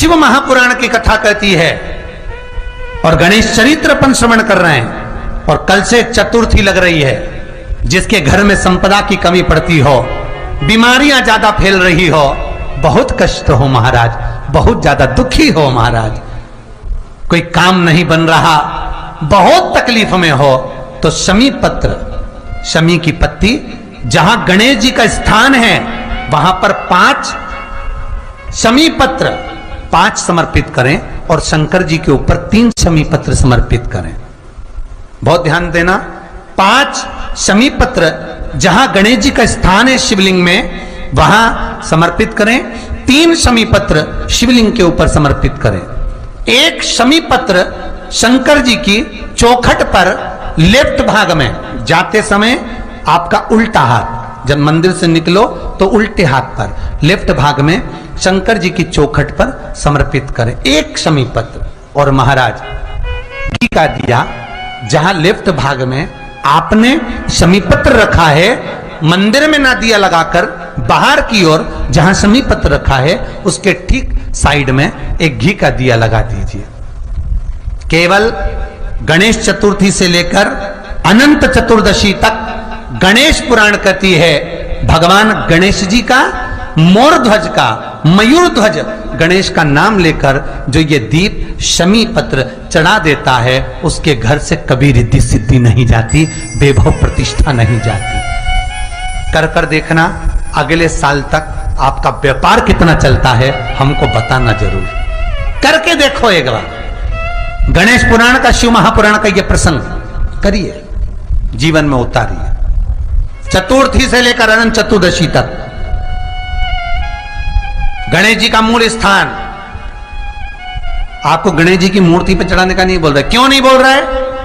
शिव महापुराण की कथा कहती है और गणेश चरित्र अपन श्रवण कर रहे हैं। और कल से चतुर्थी लग रही है। जिसके घर में संपदा की कमी पड़ती हो, बीमारियां ज्यादा फैल रही हो, बहुत कष्ट हो महाराज, बहुत ज्यादा दुखी हो महाराज, कोई काम नहीं बन रहा, बहुत तकलीफ में हो, तो शमी पत्र, शमी की पत्ती, जहां गणेश जी का स्थान है वहां पर 5 शमी पत्र 5 समर्पित करें और शंकर जी के ऊपर 3 शमी पत्र समर्पित करें। बहुत ध्यान देना, 5 शमी पत्र जहां गणेश जी का स्थान है शिवलिंग में वहां समर्पित करें, 3 शमी पत्र शिवलिंग के ऊपर समर्पित करें। 1 शमी पत्र शंकर जी की चौखट पर लेफ्ट भाग में, जाते समय आपका उल्टा हाथ, जब मंदिर से निकलो तो उल्टे हाथ पर लेफ्ट भाग में शंकर जी की चौखट पर समर्पित करें 1 शमी पत्र। और महाराज घी का दिया जहां लेफ्ट भाग में आपने शमी पत्र रखा है, मंदिर में ना दिया लगाकर बाहर की ओर जहां शमी पत्र रखा है उसके ठीक साइड में एक घी का दिया लगा दीजिए। केवल गणेश चतुर्थी से लेकर अनंत चतुर्दशी तक गणेश पुराण कहती है भगवान गणेश जी का, मोर ध्वज का, मयूर ध्वज गणेश का नाम लेकर जो ये दीप शमी पत्र चढ़ा देता है उसके घर से कभी रिद्धि सिद्धि नहीं जाती, वैभव प्रतिष्ठा नहीं जाती। कर कर देखना अगले साल तक आपका व्यापार कितना चलता है, हमको बताना जरूर, करके देखो एक बार। गणेश पुराण का, शिव महापुराण का यह प्रसंग करिए, जीवन में उतारिए। चतुर्थी से लेकर अनंत चतुर्दशी तक गणेश जी का मूल स्थान, आपको गणेश जी की मूर्ति पर चढ़ाने का नहीं बोल रहा है। क्यों नहीं बोल रहा है?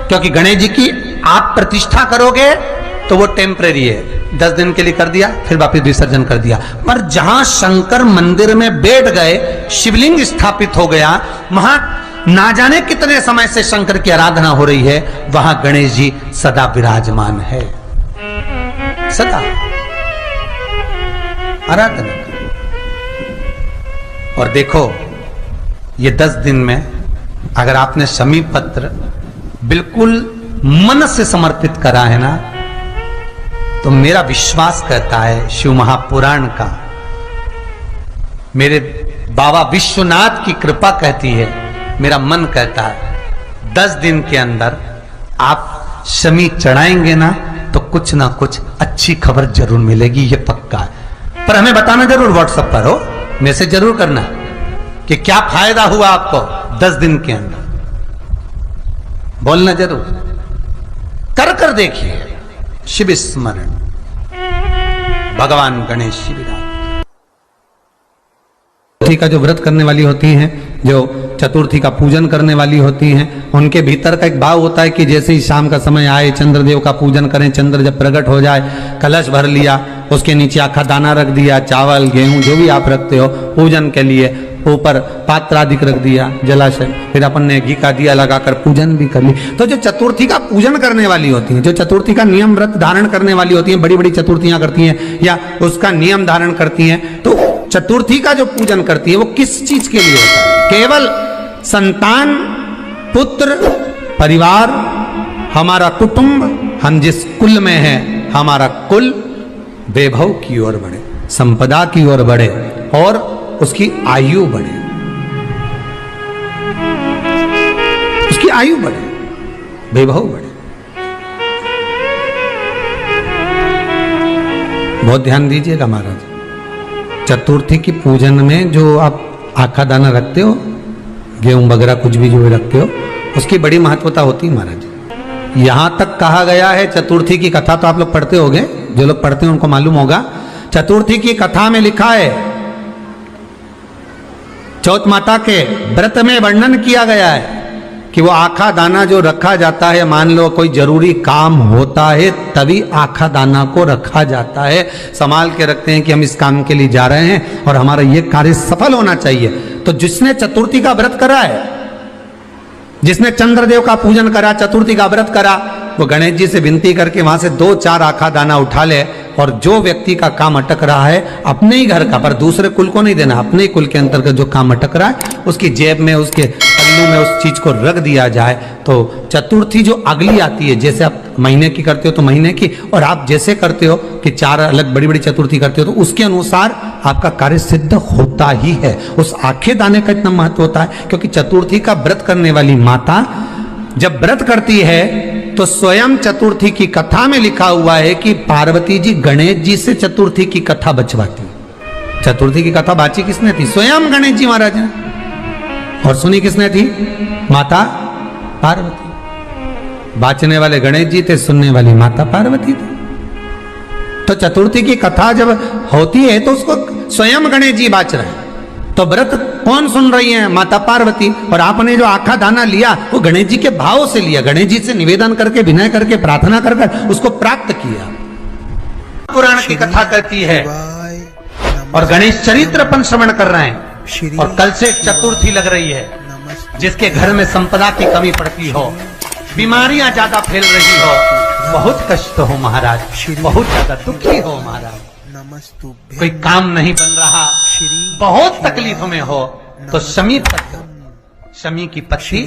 क्योंकि गणेश जी की आप प्रतिष्ठा करोगे तो वो टेम्परेरी है, 10 दिन के लिए कर दिया फिर वापस विसर्जन कर दिया। पर जहां शंकर मंदिर में बैठ गए, शिवलिंग स्थापित हो गया, वहां ना जाने कितने समय से शंकर की आराधना हो रही है, वहां गणेश जी सदा विराजमान है, सदा आराधना। और देखो ये 10 दिन में अगर आपने शमी पत्र बिल्कुल मन से समर्पित करा है ना, तो मेरा विश्वास कहता है शिव महापुराण का, मेरे बाबा विश्वनाथ की कृपा कहती है, मेरा मन कहता है 10 दिन के अंदर आप शमी चढ़ाएंगे ना तो कुछ ना कुछ अच्छी खबर जरूर मिलेगी, ये पक्का है। पर हमें बताना जरूर, व्हाट्सएप पर हो, मैसेज जरूर करना कि क्या फायदा हुआ आपको 10 दिन के अंदर, बोलना जरूर, कर कर देखिए। शिव स्मरण, भगवान गणेश शिवराज। चतुर्थी का जो व्रत करने वाली होती हैं, जो चतुर्थी का पूजन करने वाली होती हैं, उनके भीतर का एक भाव होता है कि जैसे ही शाम का समय आए चंद्रदेव का पूजन करें, चंद्र जब प्रकट हो जाए, कलश भर लिया, उसके नीचे आखा दाना रख दिया, चावल गेहूं जो भी आप रखते हो पूजन के लिए, ऊपर पात्र आदि रख दिया जलाशय, फिर अपन ने घी का दिया लगाकर पूजन भी कर ली। तो जो चतुर्थी का पूजन करने वाली होती हैं, जो चतुर्थी का नियम व्रत धारण करने वाली होती हैं, बड़ी बड़ी चतुर्थियां करती हैं या उसका नियम धारण करती हैं, तो चतुर्थी का जो पूजन करती है वो किस चीज के लिए होता है? केवल संतान, पुत्र, परिवार, हमारा कुटुंब, हम जिस कुल में हैं, हमारा कुल वैभव की ओर बढ़े, संपदा की ओर बढ़े और उसकी आयु बढ़े, उसकी आयु बढ़े, वैभव बढ़े। बहुत ध्यान दीजिएगा महाराज, चतुर्थी की पूजन में जो आप आखा दाना रखते हो, गेहूं वगैरह कुछ भी जो रखते हो, उसकी बड़ी महत्वता होती है महाराज। यहां तक कहा गया है, चतुर्थी की कथा तो आप लोग पढ़ते होंगे, जो लोग पढ़ते हैं उनको मालूम होगा, चतुर्थी की कथा में लिखा है, चौथ माता के व्रत में वर्णन किया गया है कि वो आखा दाना जो रखा जाता है, मान लो कोई जरूरी काम होता है तभी आखा दाना को रखा जाता है, संभाल के रखते हैं कि हम इस काम के लिए जा रहे हैं और हमारा ये कार्य सफल होना चाहिए। तो जिसने चतुर्थी का व्रत करा है, जिसने चंद्रदेव का पूजन करा, चतुर्थी का व्रत करा, वो गणेश जी से विनती करके वहां से 2-4 आखा दाना उठा ले और जो व्यक्ति का काम अटक रहा है अपने ही घर का, पर दूसरे कुल को नहीं देना, अपने ही कुल के अंतर्गत जो काम अटक रहा है उसकी जेब में, उसके पल्लू में उस चीज को रख दिया जाए। तो चतुर्थी जो अगली आती है, जैसे आप महीने की करते हो तो महीने की, और आप जैसे करते हो कि 4 अलग बड़ी बड़ी चतुर्थी करते हो तो उसके अनुसार आपका कार्य सिद्ध होता ही है। उस आखे दाने का इतना महत्व होता है क्योंकि चतुर्थी का व्रत करने वाली माता जब व्रत करती है तो स्वयं चतुर्थी की कथा में लिखा हुआ है कि पार्वती जी गणेश जी से चतुर्थी की कथा बचवाती। चतुर्थी की कथा बाची किसने थी? स्वयं गणेश जी महाराज ने। और सुनी किसने थी? माता पार्वती। बाचने वाले गणेश जी थे, सुनने वाली माता पार्वती थी। तो चतुर्थी की कथा जब होती है तो उसको स्वयं गणेश जी बाच रहे हैं, तो व्रत कौन सुन रही है? माता पार्वती। और आपने जो आखा दाना लिया वो गणेश जी के भाव से लिया, गणेश जी से निवेदन करके, विनय करके, प्रार्थना कर उसको प्राप्त किया। पुराण की कथा कहती है और गणेश चरित्र अपन श्रवण कर रहे हैं, और कल से चतुर्थी लग रही है। जिसके घर में संपदा की कमी पड़ती हो, बीमारियां ज्यादा फैल रही हो, बहुत कष्ट हो महाराज, बहुत ज्यादा दुखी हो महाराज, कोई काम नहीं बन रहा, बहुत तकलीफ में हो, तो शमी पत्र, शमी की पत्ती,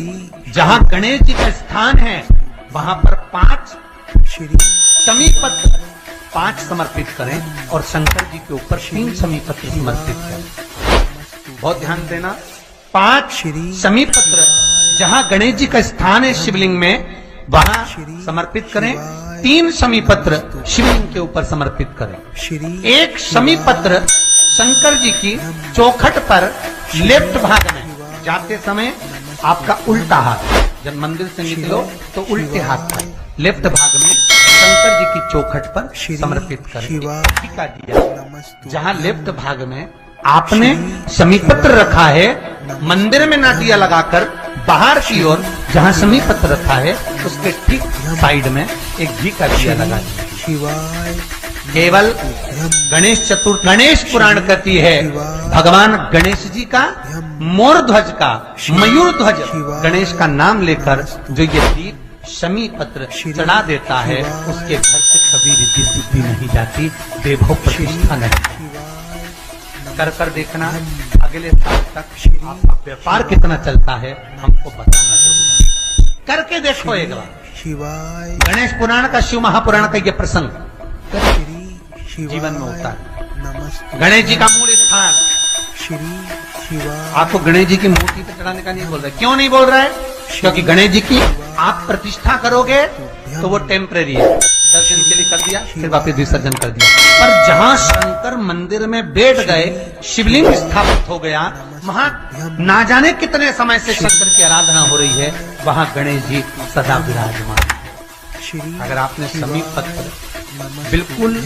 जहां गणेश जी का स्थान है वहां पर 5 शमी पत्र 5 समर्पित करें और शंकर जी के ऊपर 3 शमी पत्र समर्पित करें। बहुत ध्यान देना, 5 शमी पत्र जहां गणेश जी का स्थान है शिवलिंग में वहां समर्पित करें, 3 शमी पत्र शिवलिंग के ऊपर समर्पित करें। एक शमी पत्र शंकर जी की चौखट पर लेफ्ट भाग में जाते समय आपका उल्टा हाथ, जब मंदिर से निकलो तो उल्टे हाथ पर लेफ्ट भाग में शंकर जी की चौखट पर समर्पित करें। टीका दिया, जहां लेफ्ट भाग में आपने शमी पत्र रखा है, मंदिर में ना दिया लगाकर बाहर की ओर जहां शमी पत्र रखा है उसके ठीक साइड में एक घी का दिया लगा दिया। केवल गणेश चतुर्थी, गणेश पुराण कहती है भगवान गणेश जी का मोर ध्वज का, मयूर ध्वज गणेश का नाम लेकर जो ये दीप शमी पत्र चढ़ा देता है उसके घर से कभी रिद्धि सिद्धि नहीं जाती, वैभव प्रतिष्ठा नहीं। कर कर देखना अगले साल तक आपका व्यापार कितना चलता है हमको बताना जरूर, करके देखो एक बार। गणेश पुराण का, शिव महापुराण का ये प्रसंग जीवन में होता है। गणेश जी का मूल स्थान, आपको गणेश जी की मूर्ति पे चढ़ाने का नहीं बोल रहा है। क्यों नहीं बोल रहा है? क्योंकि गणेश जी की आप प्रतिष्ठा करोगे तो वो टेम्परेरी है, 10 दिन के लिए कर दिया फिर वापस विसर्जन कर दिया। पर जहां शंकर मंदिर में बैठ गए, शिवलिंग स्थापित हो गया, वहां ना जाने कितने समय से शंकर की आराधना हो रही है, वहां गणेश जी सदा विराजमान। अगर आपने शमी पत्र बिल्कुल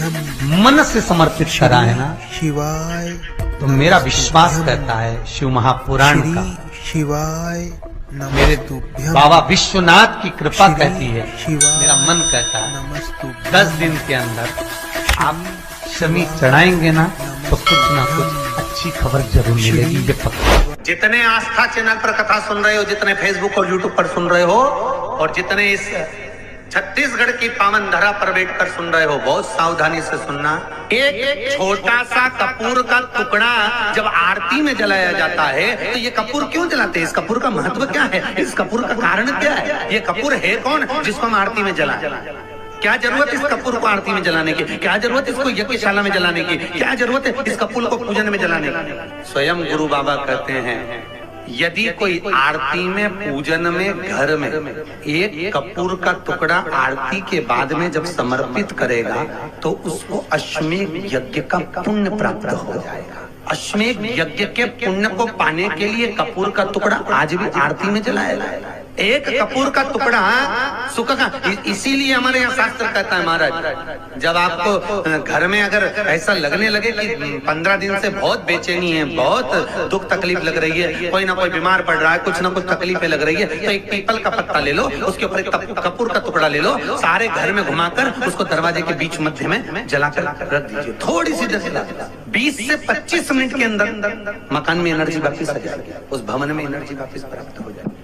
मन से समर्पित करा है ना, तो मेरा विश्वास कहता है शिव महापुराण का, मेरे बाबा विश्वनाथ की कृपा कहती है, मेरा मन कहता है 10 दिन के अंदर आप शमी चढ़ाएंगे ना तो कुछ ना कुछ अच्छी खबर जरूर मिलेगी, ये पक्का। जितने आस्था चैनल पर कथा सुन रहे हो, जितने फेसबुक और यूट्यूब पर सुन रहे हो, और जितने इस छत्तीसगढ़ की पावन धरा पर बैठकर सुन रहे हो, बहुत सावधानी से सुनना। एक छोटा सा कपूर का टुकड़ा जब आरती में जलाया जाता है तो ये कपूर क्यों जलाते हैं? इस कपूर का महत्व क्या है? इस कपूर का कारण क्या है? ये कपूर है कौन जिसको हम आरती में जलाएं? क्या जरूरत इस कपूर को आरती में जलाने की? क्या जरूरत इसको यज्ञशाला में जलाने की? क्या जरूरत है इस कपूर को पूजन में जलाने की? स्वयं गुरु बाबा कहते हैं यदि कोई आरती में, पूजन में, घर में एक कपूर का टुकड़ा आरती के बाद में जब समर्पित करेगा तो उसको अश्वमेध यज्ञ का पुण्य प्राप्त हो जाएगा। अश्वमेध यज्ञ के पुण्य को पाने के लिए कपूर का टुकड़ा आज भी आरती में जलाया जाएगा। एक कपूर का टुकड़ा सुख का, इसीलिए हमारे यहाँ शास्त्र कहता है महाराज, जब आपको घर में अगर ऐसा लगने लगे कि 15 दिन से बहुत बेचैनी है, बहुत दुख तकलीफ लग रही है, कोई ना कोई बीमार पड़ रहा है, कुछ ना कुछ तकलीफें लग रही है, तो एक पीपल का पत्ता ले लो, उसके ऊपर एक कपूर का टुकड़ा ले लो, सारे घर में घुमाकर उसको दरवाजे के बीच मध्य में जलाकर रख दीजिए। थोड़ी सी देर 20 से 25 मिनट के अंदर मकान में एनर्जी वापिस आ जाएगी, उस भवन में एनर्जी वापिस प्राप्त हो जाएगी।